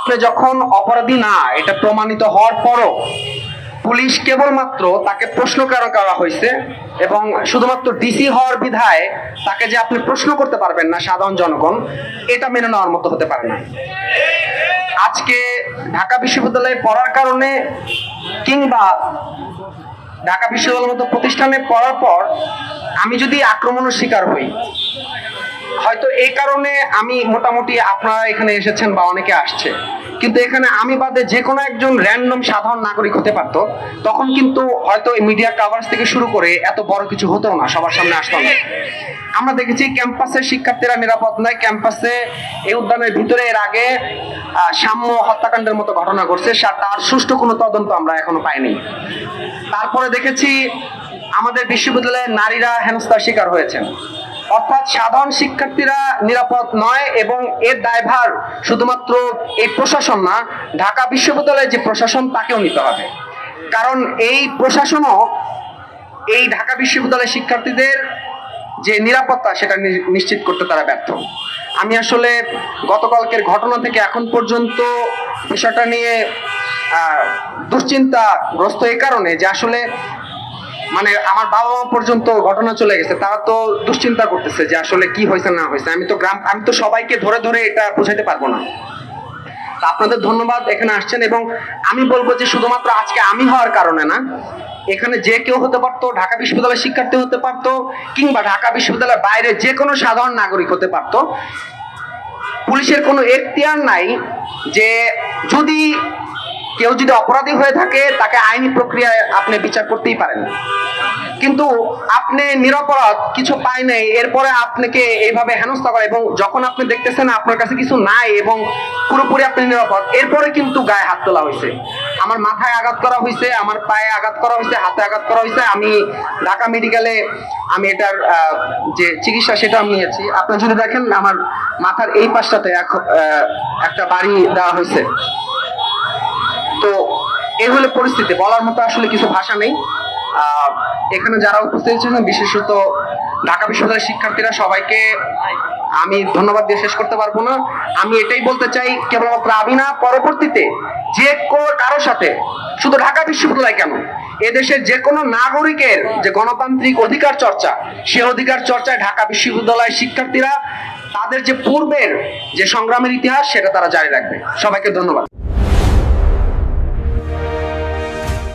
আপনি যখন অপরাধী না এটা প্রমাণিত হওয়ার পরও পুলিশ কেবলমাত্র তাকে প্রশ্ন করা হয়েছে এবং শুধুমাত্র ডিসি হওয়ার বিধায় তাকে যে আপনি প্রশ্ন করতে পারবেন না সাধারণ জনগণ, এটা মেনে নেওয়ার মতো হতে পারে না। আজকে ঢাকা বিশ্ববিদ্যালয়ে পড়ার কারণে কিংবা ঢাকা বিশ্ববিদ্যালয়ের মতো প্রতিষ্ঠানে পড়ার পর আমি যদি আক্রমণের শিকার হই, হয়তো এই কারণে আমি মোটামুটি আপনারা এখানে এসেছেন বা অনেকে আসছে, কিন্তু এখানে আমি বাদে যে কোনো একজন র্যান্ডম সাধারণ নাগরিক হতে পারতো, তখন কিন্তু হয়তো মিডিয়া কাভারেজ থেকে শুরু করে এত বড় কিছু হতো না, সবার সামনে আসতো না। আমরা দেখেছি ক্যাম্পাসের শিক্ষার্থীরা নিরাপদ নয়, ক্যাম্পাসে এই উদ্যানের ভিতরে এর আগে সাম্য হত্যাকাণ্ডের মতো ঘটনা ঘটছে, তার সুষ্ঠু কোনো তদন্ত আমরা এখনো পাইনি। তারপরে দেখেছি আমাদের বিশ্ববিদ্যালয়ে নারীরা হেনস্থার শিকার হয়েছেন। অর্থাৎ সাধারণ শিক্ষার্থীরা নিরাপদ নয় এবং এর দায়ভার শুধুমাত্র এই প্রশাসন না, ঢাকা বিশ্ববিদ্যালয়ের যে প্রশাসন তাকেও নিতে হবে। কারণ এই প্রশাসনও এই ঢাকা বিশ্ববিদ্যালয়ের শিক্ষার্থীদের যে নিরাপত্তা সেটা নিশ্চিত করতে তারা ব্যর্থ। আমি আসলে গতকালকের ঘটনা থেকে এখন পর্যন্ত বিষয়টা নিয়ে দুশ্চিন্তাগ্রস্ত এই কারণে যে আসলে মানে আমার বাবা মা পর্যন্ত ঘটনা চলে গেছে, তারা তো দুশ্চিন্তা করতেছে যে আসলে কি হয়েছে না হয়েছে। আমি তো সবাইকে ধরে ধরে এটা বোঝাইতে পারবো না। আপনাদের ধন্যবাদ এখানে আসছেন, এবং আমি বলবো যে শুধুমাত্র আজকে আমি হওয়ার কারণে না, এখানে যে কেউ হতে পারতো, ঢাকা বিশ্ববিদ্যালয়ের শিক্ষার্থী হতে পারতো কিংবা ঢাকা বিশ্ববিদ্যালয়ের বাইরে যে কোনো সাধারণ নাগরিক হতে পারতো। পুলিশের কোনো এখতিয়ার নাই যে কেউ যদি অপরাধী হয়ে থাকে তাকে আইনি প্রক্রিয়ায় আপনি বিচার করতেই পারেন, কিন্তু আপনি নিরপরাধ কিছু পাই নাই এরপরে আপনাকে এইভাবে হেনস্থা করে, এবং যখন আপনি দেখতেছেন আপনার কাছে কিছু নাই এবং পুরোপুরি আপনি নিরাপদ, এরপরে কিন্তু গায়ে হাত তোলা হয়েছে। আমার মাথায় আঘাত করা হয়েছে, আমার পায়ে আঘাত করা হয়েছে, হাতে আঘাত করা হয়েছে। আমি ঢাকা মেডিকেলে আমি এটার যে চিকিৎসা সেটা আমি নিয়েছি। আপনি যদি দেখেন আমার মাথার এই পাশটাতে একটা বাড়ি দেওয়া হয়েছে। তো এই হলো পরিস্থিতি, বলার মতো আসলে কিছু ভাষা নেই। এখানে যারা উপস্থিত ছিলেন, বিশেষত ঢাকা বিশ্ববিদ্যালয়ের শিক্ষার্থীরা, সবাইকে আমি ধন্যবাদ দিয়ে শেষ করতে পারবো না। আমি এটাই বলতে চাই, কেবলমাত্র আমি না, পরবর্তীতে যে কারোর সাথে, শুধু ঢাকা বিশ্ববিদ্যালয় কেন, এদেশের যে কোনো নাগরিকের যে গণতান্ত্রিক অধিকার চর্চা, সে অধিকার চর্চায় ঢাকা বিশ্ববিদ্যালয়ের শিক্ষার্থীরা তাদের যে পূর্বের যে সংগ্রামের ইতিহাস সেটা তারা জারি রাখবে। সবাইকে ধন্যবাদ।